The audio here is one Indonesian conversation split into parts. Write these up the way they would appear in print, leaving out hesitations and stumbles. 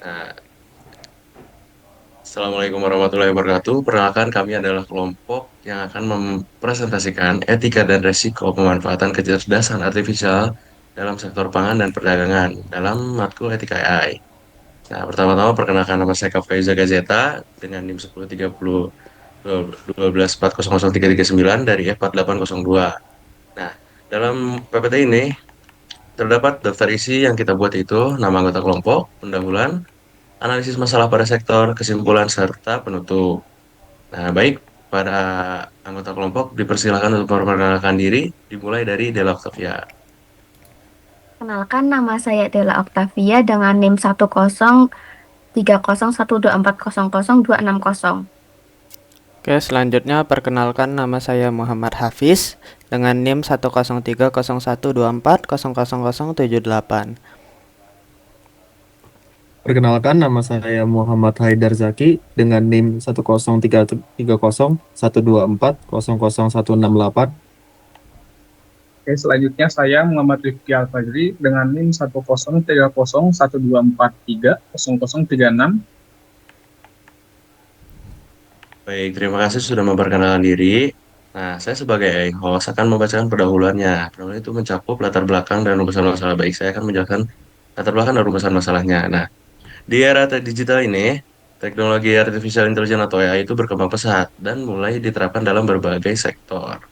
Nah, Assalamualaikum warahmatullahi wabarakatuh. Perkenalkan, kami adalah kelompok yang akan mempresentasikan etika dan resiko pemanfaatan kecerdasan artifisial dalam sektor pangan dan perdagangan dalam matkul etika AI. Nah, pertama-tama perkenalkan nama saya Kafka Gazeta dengan NIM 1030 12 400 339 dari F4802. Nah, dalam PPT ini terdapat daftar isi yang kita buat itu nama anggota kelompok, pendahuluan, analisis masalah pada sektor, kesimpulan, serta penutup. Nah, baik, para anggota kelompok dipersilakan untuk memperkenalkan diri, dimulai dari Dela Octavia. Kenalkan, nama saya Della Octavia dengan NIM 1030124002600. Oke, selanjutnya perkenalkan nama saya Muhammad Hafiz dengan NIM 1030124000078. Perkenalkan, nama saya Muhammad Haidar Zaki dengan NIM 1033012400168. Oke, selanjutnya saya Muhammad Rifki Al-Fajri dengan NIM 1030124300036. Baik, terima kasih sudah memperkenalkan diri. Nah, saya sebagai host akan membacakan pendahuluannya. Pendahuluan itu mencakup latar belakang dan rumusan masalah. Baik, saya akan menjelaskan latar belakang dan rumusan masalahnya. Nah, di era digital ini, teknologi artificial intelligence atau AI itu berkembang pesat dan mulai diterapkan dalam berbagai sektor,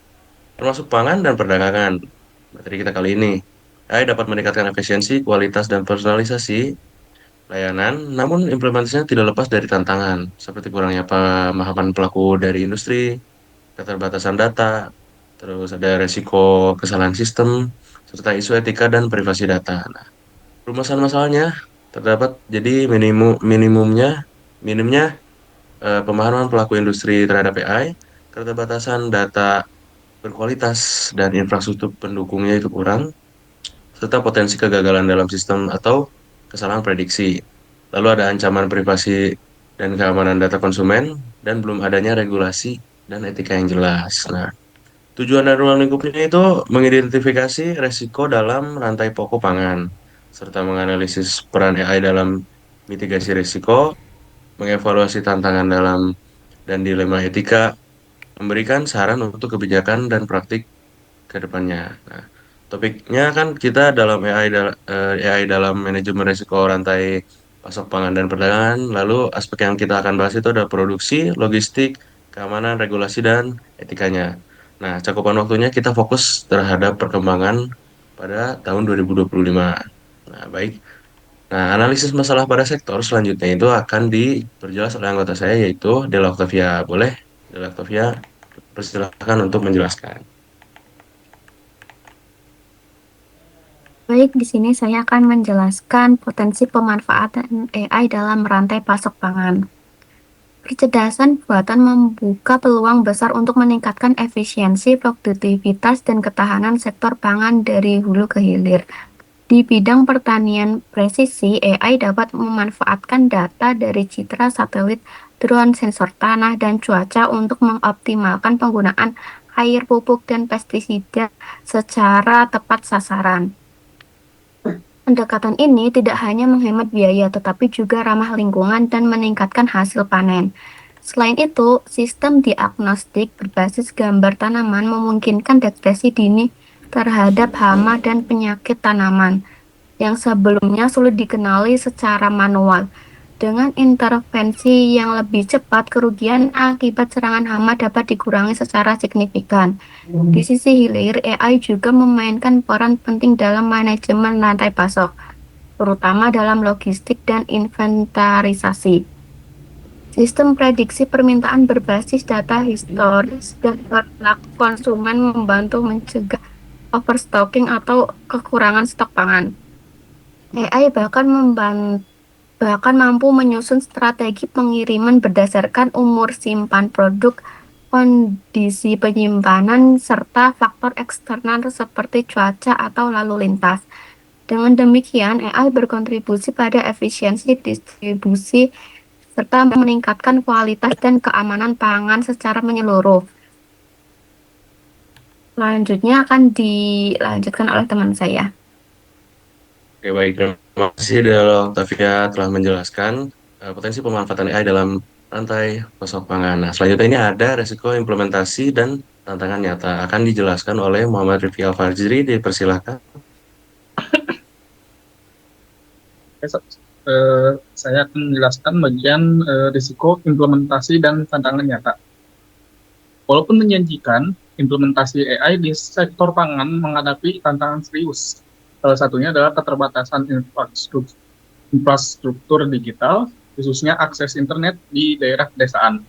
termasuk pangan dan perdagangan. Materi kita kali ini, AI dapat meningkatkan efisiensi, kualitas, dan personalisasi layanan, namun implementasinya tidak lepas dari tantangan, seperti kurangnya pemahaman pelaku dari industri, keterbatasan data, terus ada resiko kesalahan sistem, serta isu etika dan privasi data. Nah, rumusan masalahnya terdapat jadi minimnya pemahaman pelaku industri terhadap AI, keterbatasan data berkualitas dan infrastruktur pendukungnya itu kurang, serta potensi kegagalan dalam sistem atau kesalahan prediksi. Lalu ada ancaman privasi dan keamanan data konsumen, dan belum adanya regulasi dan etika yang jelas. Nah, tujuan dan ruang lingkupnya itu mengidentifikasi resiko dalam rantai pokok pangan, serta menganalisis peran AI dalam mitigasi risiko, mengevaluasi tantangan dalam dan dilema etika, memberikan saran untuk kebijakan dan praktik ke depannya. Nah, topiknya kan kita dalam AI dalam manajemen risiko rantai pasok pangan dan perdagangan. Lalu aspek yang kita akan bahas itu adalah produksi, logistik, keamanan, regulasi, dan etikanya. Nah, cakupan waktunya kita fokus terhadap perkembangan pada tahun 2025. Nah, baik. Nah, analisis masalah pada sektor selanjutnya itu akan diperjelas oleh anggota saya yaitu Dela Octavia. Boleh, Dela Octavia, persilakan untuk menjelaskan. Baik, di sini saya akan menjelaskan potensi pemanfaatan AI dalam rantai pasok pangan. Kecerdasan buatan membuka peluang besar untuk meningkatkan efisiensi, produktivitas, dan ketahanan sektor pangan dari hulu ke hilir. Di bidang pertanian presisi, AI dapat memanfaatkan data dari citra satelit, drone, sensor tanah, dan cuaca untuk mengoptimalkan penggunaan air, pupuk, dan pestisida secara tepat sasaran. Pendekatan ini tidak hanya menghemat biaya, tetapi juga ramah lingkungan dan meningkatkan hasil panen. Selain itu, sistem diagnostik berbasis gambar tanaman memungkinkan deteksi dini terhadap hama dan penyakit tanaman yang sebelumnya sulit dikenali secara manual. Dengan intervensi yang lebih cepat, kerugian akibat serangan hama dapat dikurangi secara signifikan. Di sisi hilir, AI juga memainkan peran penting dalam manajemen rantai pasok, terutama dalam logistik dan inventarisasi. Sistem prediksi permintaan berbasis data historis dan perilaku konsumen membantu mencegah overstocking atau kekurangan stok pangan. AI bahkan mampu menyusun strategi pengiriman berdasarkan umur simpan produk, kondisi penyimpanan, serta faktor eksternal seperti cuaca atau lalu lintas. Dengan demikian, AI berkontribusi pada efisiensi distribusi serta meningkatkan kualitas dan keamanan pangan secara menyeluruh. Selanjutnya akan dilanjutkan oleh teman saya. Oke, baik. Terima kasih Del Octavia telah menjelaskan potensi pemanfaatan AI dalam rantai pasok pangan. Nah, selanjutnya ini ada resiko implementasi dan tantangan nyata. Akan dijelaskan oleh Muhammad Rifki Al-Fajri. Dipersilahkan. Oke, saya akan menjelaskan bagian risiko implementasi dan tantangan nyata. Walaupun menjanjikan, implementasi AI di sektor pangan menghadapi tantangan serius. Salah satunya adalah keterbatasan infrastruktur digital, khususnya akses internet di daerah pedesaan.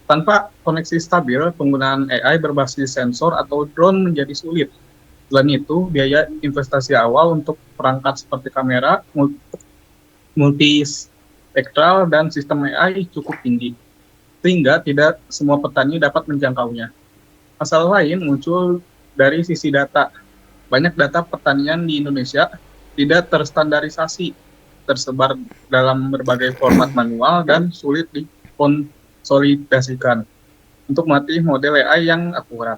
Tanpa koneksi stabil, penggunaan AI berbasis sensor atau drone menjadi sulit. Selain itu, biaya investasi awal untuk perangkat seperti kamera, multispektral, dan sistem AI cukup tinggi, sehingga tidak semua petani dapat menjangkaunya. Masalah lain muncul dari sisi data. Banyak data pertanian di Indonesia tidak terstandarisasi, tersebar dalam berbagai format manual, dan sulit dikonsolidasikan untuk melatih model AI yang akurat.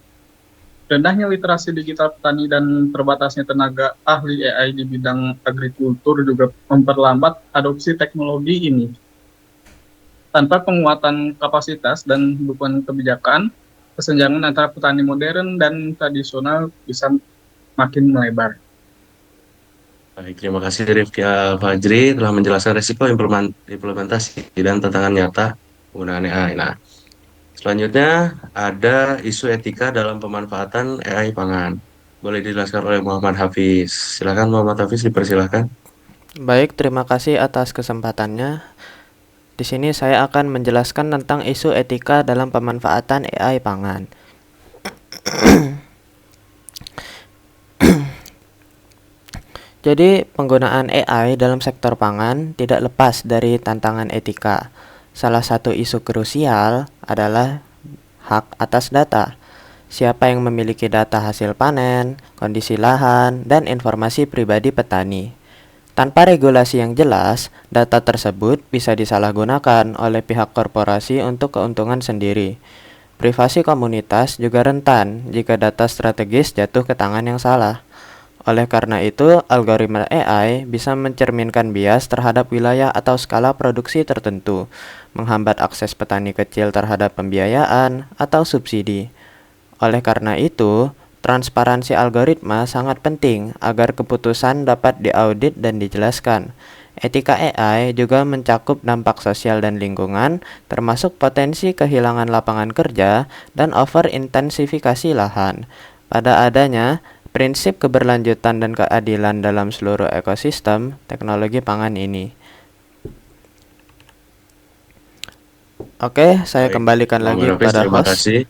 Rendahnya literasi digital petani dan terbatasnya tenaga ahli AI di bidang agrikultur juga memperlambat adopsi teknologi ini. Tanpa penguatan kapasitas dan dukungan kebijakan, kesenjangan antara petani modern dan tradisional bisa makin melebar. Baik, terima kasih Rifki Al-Fajri telah menjelaskan resiko implementasi dan tantangan nyata penggunaan AI. Nah, selanjutnya ada isu etika dalam pemanfaatan AI pangan. Boleh dijelaskan oleh Muhammad Hafiz. Silakan Muhammad Hafiz, dipersilakan. Baik, terima kasih atas kesempatannya. Di sini saya akan menjelaskan tentang isu etika dalam pemanfaatan AI pangan. Jadi, penggunaan AI dalam sektor pangan tidak lepas dari tantangan etika. Salah satu isu krusial adalah hak atas data. Siapa yang memiliki data hasil panen, kondisi lahan, dan informasi pribadi petani. Tanpa regulasi yang jelas, data tersebut bisa disalahgunakan oleh pihak korporasi untuk keuntungan sendiri. Privasi komunitas juga rentan jika data strategis jatuh ke tangan yang salah. Oleh karena itu, algoritma AI bisa mencerminkan bias terhadap wilayah atau skala produksi tertentu, menghambat akses petani kecil terhadap pembiayaan atau subsidi. Oleh karena itu, transparansi algoritma sangat penting agar keputusan dapat diaudit dan dijelaskan. Etika AI juga mencakup dampak sosial dan lingkungan, termasuk potensi kehilangan lapangan kerja dan overintensifikasi lahan. Pada adanya prinsip keberlanjutan dan keadilan dalam seluruh ekosistem teknologi pangan ini. Oke, saya Baik, kembalikan lagi Muhammad Hafiz, kepada terima host. kasih.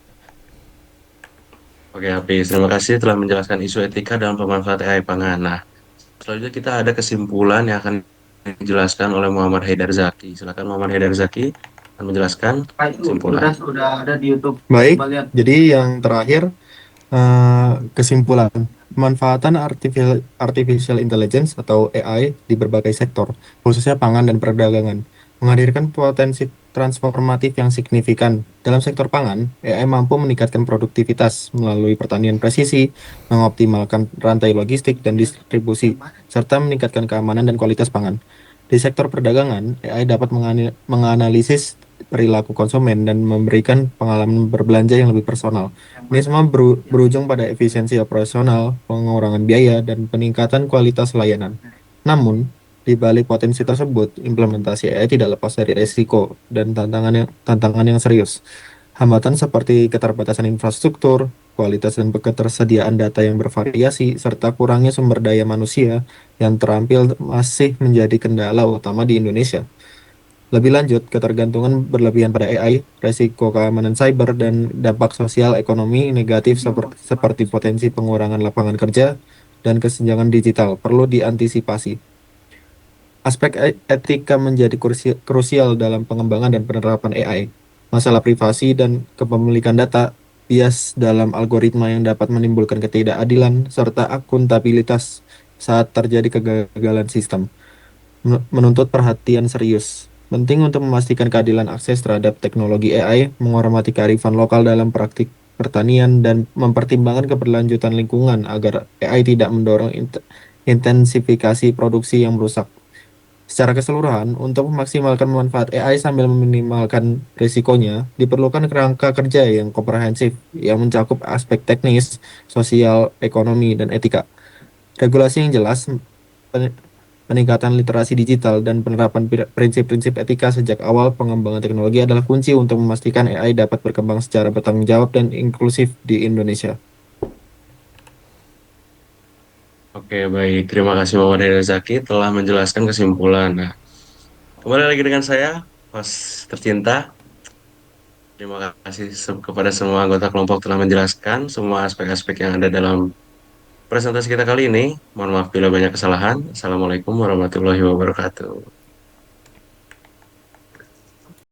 Oke, Hafiz, terima kasih telah menjelaskan isu etika dalam pemanfaatan AI pangan. Nah, selanjutnya kita ada kesimpulan yang akan dijelaskan oleh Muhammad Haidar Zaki. Silakan Muhammad Haidar Zaki akan menjelaskan kesimpulan. Baik, jadi yang terakhir kesimpulan pemanfaatan artificial intelligence atau AI di berbagai sektor, khususnya pangan dan perdagangan, menghadirkan potensi transformatif yang signifikan. Dalam sektor pangan, AI mampu meningkatkan produktivitas melalui pertanian presisi, mengoptimalkan rantai logistik dan distribusi, serta meningkatkan keamanan dan kualitas pangan. Di sektor perdagangan, AI dapat menganalisis perilaku konsumen dan memberikan pengalaman berbelanja yang lebih personal. Ini semua berujung pada efisiensi operasional, pengurangan biaya, dan peningkatan kualitas layanan. Namun, di balik potensi tersebut, implementasi AI tidak lepas dari risiko dan tantangan yang serius. Hambatan seperti keterbatasan infrastruktur, kualitas dan ketersediaan data yang bervariasi, serta kurangnya sumber daya manusia yang terampil masih menjadi kendala utama di Indonesia. Lebih lanjut, ketergantungan berlebihan pada AI, resiko keamanan cyber, dan dampak sosial ekonomi negatif seperti potensi pengurangan lapangan kerja dan kesenjangan digital perlu diantisipasi. Aspek etika menjadi krusial dalam pengembangan dan penerapan AI. Masalah privasi dan kepemilikan data, bias dalam algoritma yang dapat menimbulkan ketidakadilan, serta akuntabilitas saat terjadi kegagalan sistem, menuntut perhatian serius. Penting untuk memastikan keadilan akses terhadap teknologi AI, menghormati kearifan lokal dalam praktik pertanian, dan mempertimbangkan keberlanjutan lingkungan agar AI tidak mendorong intensifikasi produksi yang merusak. Secara keseluruhan, untuk memaksimalkan manfaat AI sambil meminimalkan risikonya, diperlukan kerangka kerja yang komprehensif yang mencakup aspek teknis, sosial, ekonomi, dan etika. Regulasi yang jelas, pen- peningkatan literasi digital, dan penerapan prinsip-prinsip etika sejak awal pengembangan teknologi adalah kunci untuk memastikan AI dapat berkembang secara bertanggung jawab dan inklusif di Indonesia. Oke, baik. Terima kasih Muhammad Heri Zaki telah menjelaskan kesimpulan. Nah, kembali lagi dengan saya, Mas tercinta. Terima kasih kepada semua anggota kelompok telah menjelaskan semua aspek-aspek yang ada dalam presentasi kita kali ini. Mohon maaf bila banyak kesalahan. Assalamualaikum warahmatullahi wabarakatuh.